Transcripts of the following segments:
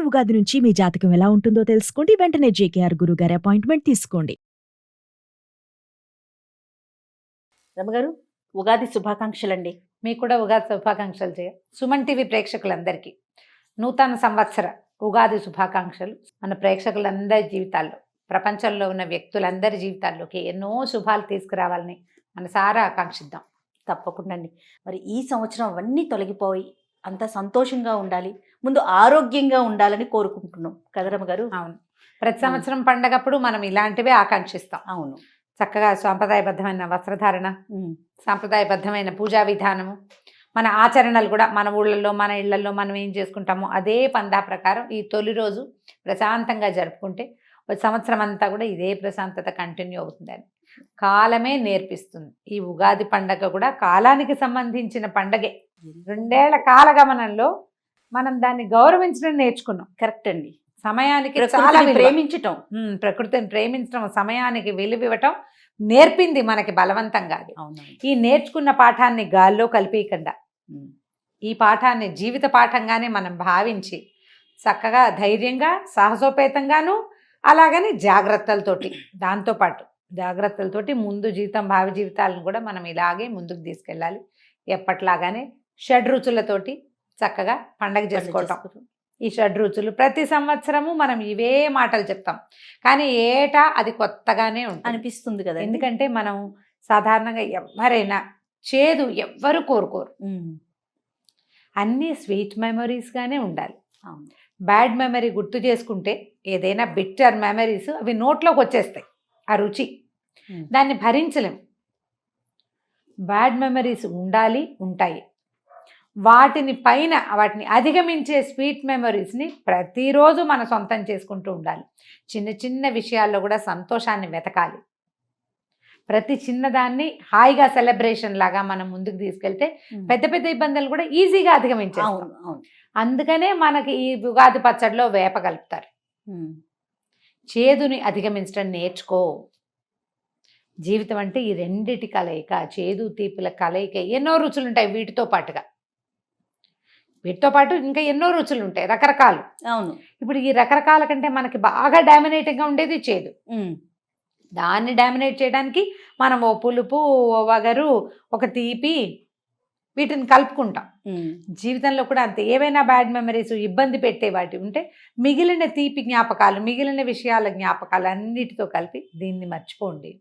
ఉగాది నుంచి మీ జాతకం ఎలా ఉంటుందో తెలుసుకోండి. వెంటనే జేకేఆర్ గురుగారి అపాయింట్మెంట్ తీసుకోండి. రమగారు, ఉగాది శుభాకాంక్షలండి. మీకు కూడా ఉగాది శుభాకాంక్షలు సుమన్ టీవీ ప్రేక్షకులందరికీ నూతన సంవత్సర ఉగాది శుభాకాంక్షలు. మన ప్రేక్షకులందరి జీవితాల్లో, ప్రపంచంలో ఉన్న వ్యక్తులందరి జీవితాల్లోకి ఎన్నో శుభాలు తీసుకురావాలని మనసారా ఆకాంక్షిద్దాం. తప్పకుండా అండి. మరి ఈ సంవత్సరం అవన్నీ తొలగిపోయి అంత సంతోషంగా ఉండాలి, ముందు ఆరోగ్యంగా ఉండాలని కోరుకుంటున్నాం కదా రమగారు? అవును, ప్రతి సంవత్సరం పండగప్పుడు మనం ఇలాంటివే ఆకాంక్షిస్తాం. అవును, చక్కగా సాంప్రదాయబద్ధమైన వస్త్రధారణ, సాంప్రదాయబద్ధమైన పూజా విధానము, మన ఆచరణలు కూడా మన ఊళ్ళల్లో మన ఇళ్లలో మనం ఏం చేసుకుంటామో అదే పందా ప్రకారం ఈ తొలి రోజు ప్రశాంతంగా జరుపుకుంటే సంవత్సరం అంతా కూడా ఇదే ప్రశాంతత కంటిన్యూ అవుతుందని కాలమే నేర్పిస్తుంది. ఈ ఉగాది పండగ కూడా కాలానికి సంబంధించిన పండగే. 2 ఏళ్ల కాలగమనంలో మనం దాన్ని గౌరవించడం నేర్చుకున్నాం. కరెక్ట్ అండి. సమయానికి చాలా ప్రేమించటం, ప్రకృతిని ప్రేమించడం, సమయానికి విలువివ్వటం నేర్పింది మనకి బలవంతంగా. ఈ నేర్చుకున్న పాఠాన్ని గాల్లో కలిపేయకుండా ఈ పాఠాన్ని జీవిత పాఠంగానే మనం భావించి చక్కగా ధైర్యంగా సాహసోపేతంగాను అలాగని జాగ్రత్తలతోటి, దాంతోపాటు జాగ్రత్తలతోటి ముందు జీవితం భావి జీవితాలను కూడా మనం ఇలాగే ముందుకు తీసుకెళ్ళాలి. ఎప్పట్లాగానే షడ్రుచులతోటి చక్కగా పండగ చేసుకోవటం. ఈ షడ్రుచులు ప్రతి సంవత్సరము మనం ఇవే మాటలు చెప్తాం, కానీ ఏటా అది కొత్తగానే అనిపిస్తుంది కదా. ఎందుకంటే మనం సాధారణంగా ఎవరైనా చేదు ఎవ్వరు కోరుకోరు, అన్నీ స్వీట్ మెమరీస్గానే ఉండాలి. బ్యాడ్ మెమరీ గుర్తు చేసుకుంటే ఏదైనా బిట్టర్ మెమరీస్ అవి నోట్లోకి వచ్చేస్తాయి, ఆ రుచి దాన్ని భరించలేం. బ్యాడ్ మెమరీస్ ఉండాలి, ఉంటాయి. వాటిని అధిగమించే స్వీట్ మెమరీస్ని ప్రతిరోజు మన సొంతం చేసుకుంటూ ఉండాలి. చిన్న చిన్న విషయాల్లో కూడా సంతోషాన్ని వెతకాలి. ప్రతి చిన్నదాన్ని హాయిగా సెలబ్రేషన్ లాగా మనం ముందుకు తీసుకెళ్తే పెద్ద పెద్ద ఇబ్బందులు కూడా ఈజీగా అధిగమించాం. అందుకనే మనకి ఈ ఉగాది పచ్చడిలో వేప కలుపుతారు. చేదుని అధిగమించడం నేర్చుకో. జీవితం అంటే ఈ రెండిటి కలయిక, చేదు తీపుల కలయిక. ఎన్నో రుచులు ఉంటాయి వీటితో పాటు ఇంకా ఎన్నో రుచులు ఉంటాయి, రకరకాలు. అవును, ఇప్పుడు ఈ రకరకాల కంటే మనకి బాగా డామినేటింగ్గా ఉండేది చేదు. దాన్ని డామినేట్ చేయడానికి మనం ఓ పులుపు, ఓ వగరు, ఒక తీపి, వీటిని కలుపుకుంటాం. జీవితంలో కూడా అంతే. ఏవైనా బ్యాడ్ మెమరీస్, ఇబ్బంది పెట్టే వాటి ఉంటే మిగిలిన తీపి జ్ఞాపకాలు, మిగిలిన విషయాల జ్ఞాపకాలు అన్నిటితో కలిపి దీన్ని మర్చిపోండి.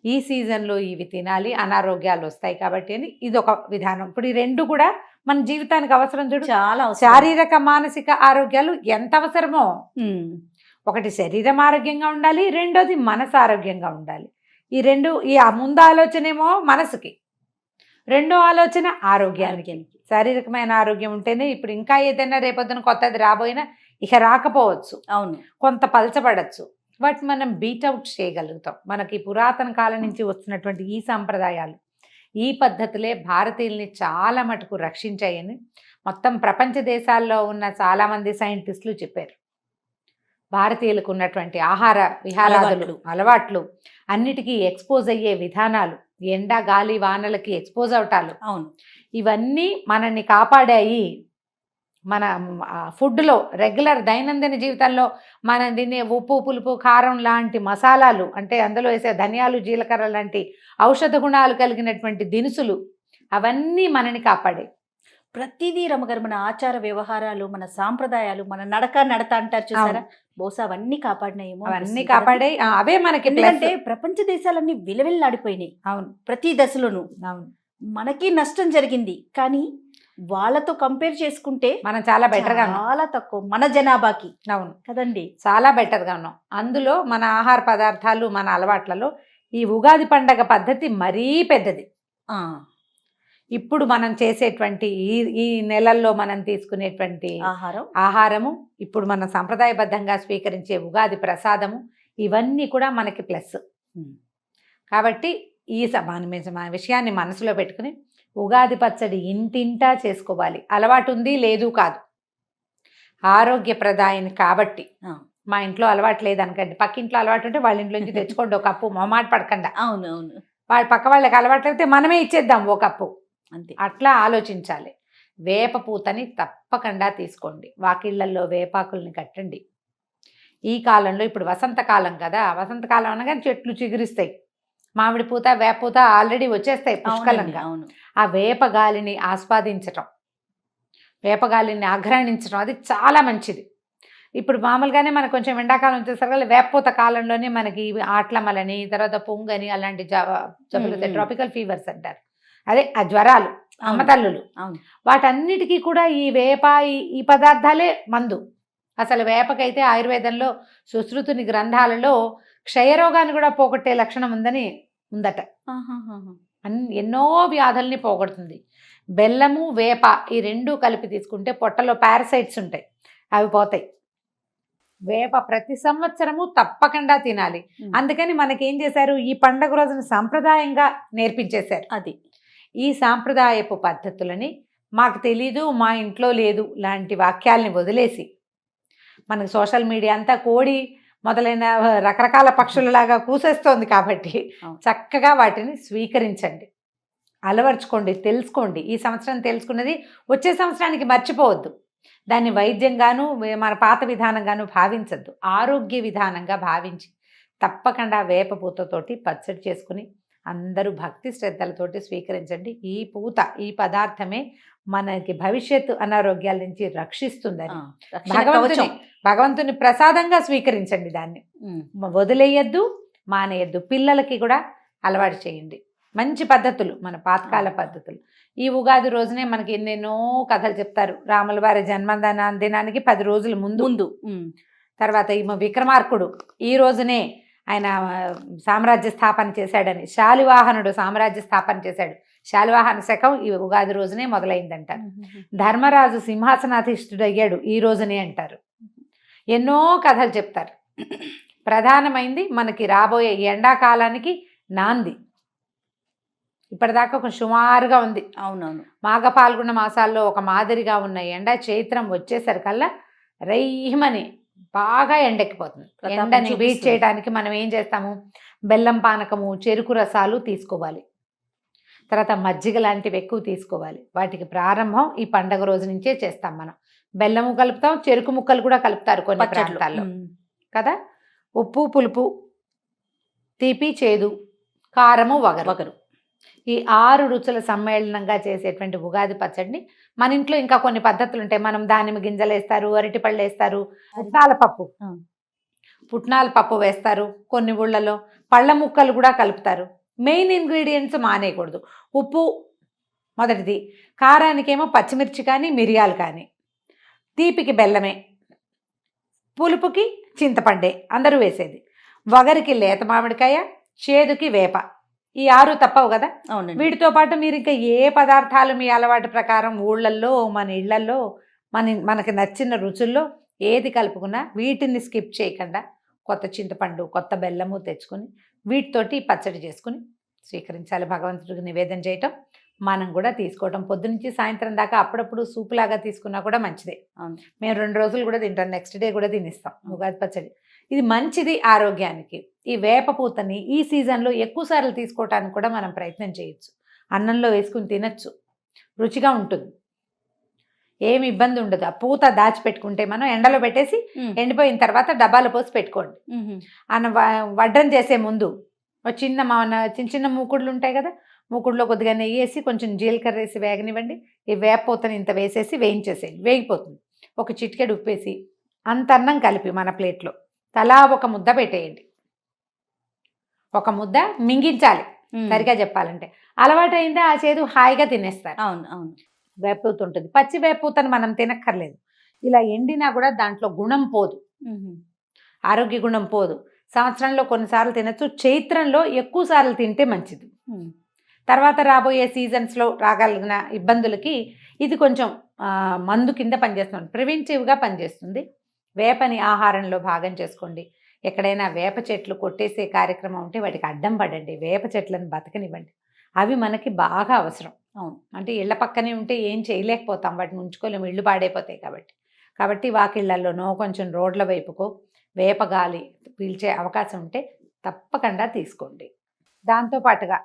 ఈ సీజన్లో ఇవి తినాలి, అనారోగ్యాలు వస్తాయి కాబట్టి అని ఇది ఒక విధానం. ఇప్పుడు ఈ రెండు కూడా మన జీవితానికి అవసరం. చూడు, చాలా శారీరక మానసిక ఆరోగ్యాలు ఎంత అవసరమో. ఒకటి శరీరం ఆరోగ్యంగా ఉండాలి, రెండోది మనసు ఆరోగ్యంగా ఉండాలి. ఈ రెండు, ఈ ముందు ఆలోచనేమో మనసుకి, రెండో ఆలోచన ఆరోగ్యానికి. శారీరకమైన ఆరోగ్యం ఉంటేనే ఇప్పుడు ఇంకా ఏదైనా రేపొద్దున కొత్తది రాబోయినా ఇక రాకపోవచ్చు. అవును, కొంత పలచబడచ్చు. వాటిని మనం బీట్అవుట్ చేయగలుగుతాం. మనకి పురాతన కాలం నుంచి వస్తున్నటువంటి ఈ సంప్రదాయాలు, ఈ పద్ధతులే భారతీయుల్ని చాలా మటుకు రక్షించాయని మొత్తం ప్రపంచ దేశాల్లో ఉన్న చాలామంది సైంటిస్టులు చెప్పారు. భారతీయులకు ఉన్నటువంటి ఆహార విహారాదులు, అలవాట్లు, అన్నిటికీ ఎక్స్పోజ్ అయ్యే విధానాలు, ఎండ గాలి వానలకి ఎక్స్పోజ్ అవటాలు, అవును, ఇవన్నీ మనల్ని కాపాడాయి. మన ఫుడ్లో, రెగ్యులర్ దైనందిన జీవితంలో మనం తినే ఉప్పు, పులుపు, కారం లాంటి మసాలాలు, అంటే అందులో వేసే ధనియాలు, జీలకర్ర లాంటి ఔషధ గుణాలు కలిగినటువంటి దినుసులు, అవన్నీ మనని కాపాడే. ప్రతిదీ రమగారు, మన ఆచార వ్యవహారాలు, మన సాంప్రదాయాలు, మన నడత అంటారు చూసారా, బహుశా అవన్నీ కాపాడినాయేమో. అవన్నీ కాపాడే, అవే మనకి. ఎందుకంటే ప్రపంచ దేశాలన్నీ విలవిల్లాడిపోయినాయి. అవును, ప్రతి దశలోనూ. అవును, మనకి నష్టం జరిగింది, కానీ వాళ్ళతో కంపేర్ చేసుకుంటే మనం చాలా బెటర్గా ఉన్నాం. చాలా తక్కువ మన జనాభాకి. అవును కదండి, చాలా బెటర్గా ఉన్నాం. అందులో మన ఆహార పదార్థాలు, మన అలవాట్లలో ఈ ఉగాది పండగ పద్ధతి మరీ పెద్దది. ఇప్పుడు మనం చేసేటువంటి ఈ నెలల్లో మనం తీసుకునేటువంటి ఆహారము, ఇప్పుడు మనం సంప్రదాయబద్ధంగా స్వీకరించే ఉగాది ప్రసాదము, ఇవన్నీ కూడా మనకి ప్లస్. కాబట్టి ఈ విషయాన్ని మనసులో పెట్టుకుని ఉగాది పచ్చడి ఇంటింటా చేసుకోవాలి. అలవాటు ఉంది లేదు కాదు, ఆరోగ్యప్రదాయని కాబట్టి. మా ఇంట్లో అలవాటు లేదనకండి, పక్కింట్లో అలవాటు ఉంటే వాళ్ళ ఇంట్లో నుంచి తెచ్చుకోండి ఒక కప్పు, మొహమాట పడకుండా. అవునవును, వాళ్ళ పక్క వాళ్ళకి అలవాటు అయితే మనమే ఇచ్చేద్దాం ఓ కప్పు. అంతే, అట్లా ఆలోచించాలి. వేప పూతని తప్పకుండా తీసుకోండి. వాకిళ్ళల్లో వేపాకుల్ని కట్టండి. ఈ కాలంలో ఇప్పుడు వసంతకాలం కదా, వసంతకాలం అనగానే చెట్లు చిగురిస్తాయి. మామిడి పూత, వేప పూత ఆల్రెడీ వచ్చేస్తాయి పుష్కలంగా. అవును. ఆ వేప గాలిని ఆస్వాదించటం, వేప గాలిని ఆఘ్రాణించడం అది చాలా మంచిది. ఇప్పుడు మామూలుగానే మనకు కొంచెం ఎండాకాలం వచ్చేసరికి వేపపూత కాలంలోనే మనకి ఆట్లమలని, తర్వాత పొంగని అలాంటి జబ్బులు, ట్రాపికల్ ఫీవర్స్ అంటారు. అదే ఆ జ్వరాలు, అమ్మతల్లులు, వాటన్నిటికీ కూడా ఈ వేప ఈ పదార్థాలే మందు. అసలు వేపకైతే ఆయుర్వేదంలో సుశ్రుతుని గ్రంథాలలో క్షయరోగాన్ని కూడా పోగొట్టే లక్షణం ఉందట. ఎన్నో వ్యాధుల్ని పోగొడుతుంది. బెల్లము, వేప ఈ రెండు కలిపి తీసుకుంటే పొట్టలో పారసైట్స్ ఉంటాయి, అవి పోతాయి. వేప ప్రతి సంవత్సరము తప్పకుండా తినాలి. అందుకని మనకేం చేశారు, ఈ పండగ రోజున సాంప్రదాయంగా నేర్పించేశారు. అది ఈ సాంప్రదాయపు పద్ధతులని మాకు తెలీదు, మా ఇంట్లో లేదు లాంటి వాక్యాల్ని వదిలేసి, మనకు సోషల్ మీడియా అంతా కోడి మొదలైన రకరకాల పక్షులలాగా కూసేస్తోంది కాబట్టి చక్కగా వాటిని స్వీకరించండి, అలవర్చుకోండి, తెలుసుకోండి. ఈ సంవత్సరం తెలుసుకున్నది వచ్చే సంవత్సరానికి మర్చిపోవద్దు. దాన్ని వైద్యంగాను మన పాత విధానంగాను భావించద్దు, ఆరోగ్య విధానంగా భావించి తప్పకుండా వేప పూతతోటి పచ్చడి చేసుకుని అందరూ భక్తి శ్రద్ధలతోటి స్వీకరించండి. ఈ పూత, ఈ పదార్థమే మనకి భవిష్యత్తు అనారోగ్యాల నుంచి రక్షిస్తుందని భగవంతుని ప్రసాదంగా స్వీకరించండి. దాన్ని వదిలేయద్దు, మానేయద్దు. పిల్లలకి కూడా అలవాటు చేయండి. మంచి పద్ధతులు, మన పాతకాల పద్ధతులు. ఈ ఉగాది రోజునే మనకి ఎన్నెన్నో కథలు చెప్తారు. రాముల వారి దినానికి 10 రోజుల ముందు. తర్వాత విక్రమార్కుడు ఈ రోజునే ఆయన సామ్రాజ్య స్థాపన చేశాడని, శాలివాహనుడు సామ్రాజ్య స్థాపన చేశాడు. శాలివాహన శకం ఈ ఉగాది రోజునే మొదలైందంటారు. ధర్మరాజు సింహాసనాధీష్ఠుడు అయ్యాడు ఈ రోజునే అంటారు. ఎన్నో కథలు చెప్తారు. ప్రధానమైంది మనకి రాబోయే ఎండాకాలానికి నాంది. ఇప్పటిదాకా ఒక సుమారుగా ఉంది. అవునవును. మాఘ పాల్గొన మాసాల్లో ఒక మాదిరిగా ఉన్న ఎండ చైత్రం వచ్చేసరికల్లా రైహమని బాగా ఎండెక్కిపోతుంది. ఎండని బీట్ చేయడానికి మనం ఏం చేస్తాము, బెల్లం పానకము, చెరుకు రసాలు తీసుకోవాలి. తర్వాత మజ్జిగ లాంటివి ఎక్కువ తీసుకోవాలి. వాటికి ప్రారంభం ఈ పండగ రోజు నుంచే చేస్తాం మనం. బెల్లము కలుపుతాం, చెరుకు ముక్కలు కూడా కలుపుతారు కొన్ని ప్రాంతాల్లో కదా. ఉప్పు, పులుపు, తీపి, చేదు, కారము, వగరు, ఈ 6 రుచుల సమ్మేళనంగా చేసేటువంటి ఉగాది పచ్చడిని మన ఇంట్లో ఇంకా కొన్ని పద్ధతులు ఉంటాయి. మనం దానిమ్మ గింజలు వేస్తారు, అరటిపళ్ళు వేస్తారు, పుట్నాల పప్పు వేస్తారు, కొన్ని ఊళ్ళలో పళ్ళ ముక్కలు కూడా కలుపుతారు. మెయిన్ ఇంగ్రీడియంట్స్ మానేయకూడదు. ఉప్పు మొదటిది, కారానికేమో పచ్చిమిర్చి కానీ మిరియాలు కానీ, తీపికి బెల్లమే, పులుపుకి చింతపండే అందరూ వేసేది, వగరికి లేత మామిడికాయ, చేదుకి వేప. ఈ 6 తప్పవు కదా. వీటితో పాటు మీరు ఇంకా ఏ పదార్థాలు మీ అలవాటు ప్రకారం ఊళ్ళల్లో, మన ఇళ్లల్లో, మనకి నచ్చిన రుచుల్లో ఏది కలుపుకున్నా వీటిని స్కిప్ చేయకుండా కొత్త చింతపండు, కొత్త బెల్లము తెచ్చుకొని వీటితోటి పచ్చడి చేసుకుని స్వీకరించాలి. భగవంతుడికి నివేదన చేయటం, మనం కూడా తీసుకోవటం. పొద్దునుంచి సాయంత్రం దాకా అప్పుడప్పుడు సూపులాగా తీసుకున్నా కూడా మంచిదే. మేము 2 రోజులు కూడా తింటాం, నెక్స్ట్ డే కూడా తినిస్తాం ఉగాది పచ్చడి. ఇది మంచిది ఆరోగ్యానికి. ఈ వేప పూతని ఈ సీజన్లో ఎక్కువ సార్లు తీసుకోవటానికి కూడా మనం ప్రయత్నం చేయొచ్చు. అన్నంలో వేసుకుని తినచ్చు, రుచిగా ఉంటుంది, ఏమి ఇబ్బంది ఉండదు. ఆ పూత దాచిపెట్టుకుంటే మనం ఎండలో పెట్టేసి ఎండిపోయిన తర్వాత డబ్బాలో పోసి పెట్టుకోండి. వడ్డం చేసే ముందు చిన్న చిన్న మూకుడులు ఉంటాయి కదా, మూకుడులో కొద్దిగా నెయ్యి వేసి కొంచెం జీలకర్ర వేసి వేగనివ్వండి. ఈ వేప పూతని ఇంత వేసేసి వేయించేసేయండి, వేగిపోతుంది. ఒక చిటికెడు ఉప్పేసి అంత అన్నం కలిపి మన ప్లేట్లో తలా ఒక ముద్ద పెట్టేయండి. ఒక ముద్ద మింగించాలి, సరిగా చెప్పాలంటే. అలవాటు అయిందా ఆ చేదు హాయిగా తినేస్తారు. అవును. వేపూత ఉంటుంది. పచ్చి వేపూతను మనం తినక్కర్లేదు. ఇలా ఎండినా కూడా దాంట్లో గుణం పోదు, ఆరోగ్య గుణం పోదు. సంవత్సరంలో కొన్నిసార్లు తినచ్చు, చైత్రంలో ఎక్కువ సార్లు తింటే మంచిది. తర్వాత రాబోయే సీజన్స్లో రాగలిగిన ఇబ్బందులకి ఇది కొంచెం మందు కింద పనిచేస్తుంది, ప్రివెంటివ్గా పనిచేస్తుంది. వేపని ఆహారంలో భాగం చేసుకోండి. ఎక్కడైనా వేప చెట్లు కొట్టేసే కార్యక్రమం ఉంటే వాటికి అడ్డం పడండి, వేప చెట్లను బతకనివ్వండి. అవి మనకి బాగా అవసరం. అవును, అంటే ఇళ్ల పక్కనే ఉంటే ఏం చేయలేకపోతాం, వాటిని ఉంచుకోలేము, ఇళ్ళు పాడైపోతాయి కాబట్టి వాకిళ్లలోనో కొంచెం రోడ్ల వైపుకో వేప గాలి పీల్చే అవకాశం ఉంటే తప్పకుండా తీసుకోండి. దాంతోపాటుగా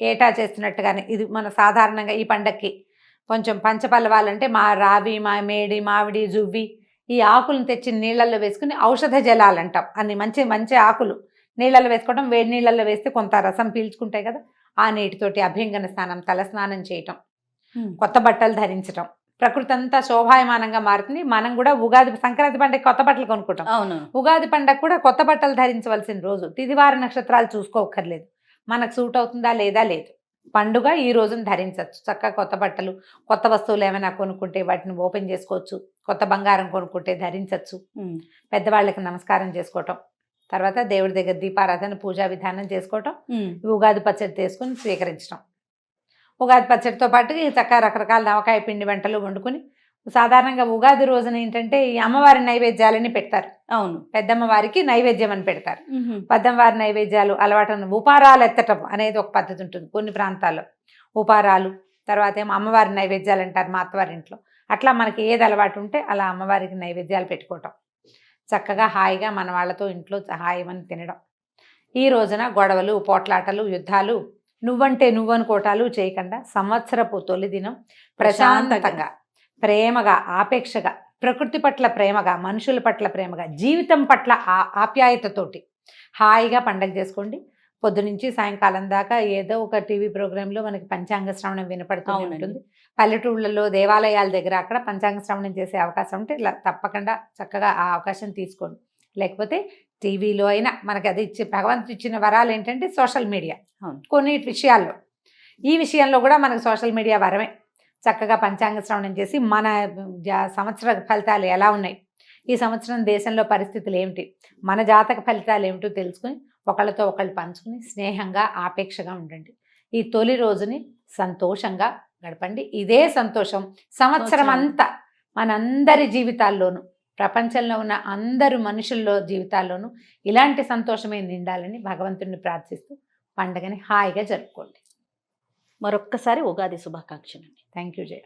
ఏటా చేస్తున్నట్టుగానే ఇది మన సాధారణంగా ఈ పండక్కి కొంచెం పంచపల్లవాలంటే రావి మేడి మామిడి జువ్వి ఈ ఆకులను తెచ్చి నీళ్ళల్లో వేసుకుని ఔషధ జలాలు అంటాం. అన్ని మంచి మంచి ఆకులు నీళ్ళల్లో వేసుకోవడం, వేడి నీళ్ళల్లో వేస్తే కొంత రసం పీల్చుకుంటాయి కదా, ఆ నీటితోటి అభ్యంగన స్నానం, తల స్నానం చేయటం, కొత్త బట్టలు ధరించటం, ప్రకృతి అంతా శోభాయమానంగా మారుతుంది. మనం కూడా ఉగాది సంక్రాంతి పండుగ కొత్త బట్టలు కొనుక్కుంటాం. అవును. ఉగాది పండుగ కూడా కొత్త బట్టలు ధరించవలసిన రోజు. తిదివార నక్షత్రాలు చూసుకోకర్లేదు, మనకు సూట్ అవుతుందా లేదా లేదు. పండుగ ఈ రోజున ధరించవచ్చు. చక్కగా కొత్త బట్టలు, కొత్త వస్తువులు ఏమైనా కొనుక్కుంటే వాటిని ఓపెన్ చేసుకోవచ్చు. కొత్త బంగారం కొనుక్కుంటే ధరించవచ్చు. పెద్దవాళ్ళకి నమస్కారం చేసుకోవటం, తర్వాత దేవుడి దగ్గర దీపారాధన, పూజా విధానం చేసుకోవటం, ఉగాది పచ్చడి తీసుకుని స్వీకరించడం. ఉగాది పచ్చడితో పాటు చక్కగా రకరకాల నవకాయ పిండి వంటలు వండుకుని, సాధారణంగా ఉగాది రోజున ఏంటంటే ఈ అమ్మవారి నైవేద్యాలని పెడతారు. అవును. పెద్దమ్మవారికి నైవేద్యం అని పెడతారు. పెద్దమ్మవారి నైవేద్యాలు అలవాటు, ఉపారాలు ఎత్తటం అనేది ఒక పద్ధతి ఉంటుంది కొన్ని ప్రాంతాల్లో. ఉపారాలు, తర్వాత ఏమో అమ్మవారి నైవేద్యాలు అంటారు మా అత్తవారింట్లో. అట్లా మనకి ఏది అలవాటు ఉంటే అలా అమ్మవారికి నైవేద్యాలు పెట్టుకోవటం, చక్కగా హాయిగా మన వాళ్ళతో ఇంట్లో హాయిమని తినడం. ఈ రోజున గొడవలు, పోట్లాటలు, యుద్ధాలు, నువ్వంటే నువ్వనుకోటాలు చేయకుండా సంవత్సరపు తొలి దినం ప్రశాంతంగా, ప్రేమగా, ఆపేక్షగా, ప్రకృతి పట్ల ప్రేమగా, మనుషుల పట్ల ప్రేమగా, జీవితం పట్ల ఆప్యాయతతోటి హాయిగా పండగ చేసుకోండి. పొద్దునుంచి సాయంకాలం దాకా ఏదో ఒక టీవీ ప్రోగ్రాంలో మనకి పంచాంగ శ్రవణం వినపడుతూ ఉంటుంది. పల్లెటూళ్ళలో దేవాలయాల దగ్గర అక్కడ పంచాంగ శ్రవణం చేసే అవకాశం ఉంటే ఇలా తప్పకుండా చక్కగా ఆ అవకాశం తీసుకోండి. లేకపోతే టీవీలో అయినా మనకి అది భగవంతుడు ఇచ్చిన వరాలు ఏంటంటే సోషల్ మీడియా. కొన్ని విషయాల్లో, ఈ విషయంలో కూడా మనకు సోషల్ మీడియా వరమే. చక్కగా పంచాంగ శ్రవణం చేసి మన సంవత్సర ఫలితాలు ఎలా ఉన్నాయి, ఈ సంవత్సరం దేశంలో పరిస్థితులు ఏమిటి, మన జాతక ఫలితాలు ఏమిటో తెలుసుకుని ఒకళ్ళతో ఒకళ్ళు పంచుకుని స్నేహంగా, ఆపేక్షగా ఉండండి. ఈ తొలి రోజుని సంతోషంగా గడపండి. ఇదే సంతోషం సంవత్సరం అంతా మనందరి జీవితాల్లోనూ, ప్రపంచంలో ఉన్న అందరు మనుషుల్లో జీవితాల్లోనూ ఇలాంటి సంతోషమే నిండాలని భగవంతుడిని ప్రార్థిస్తూ పండుగని హాయిగా జరుపుకోండి. మరొక్కసారి ఉగాది శుభాకాంక్షలు. Thank you Jaya.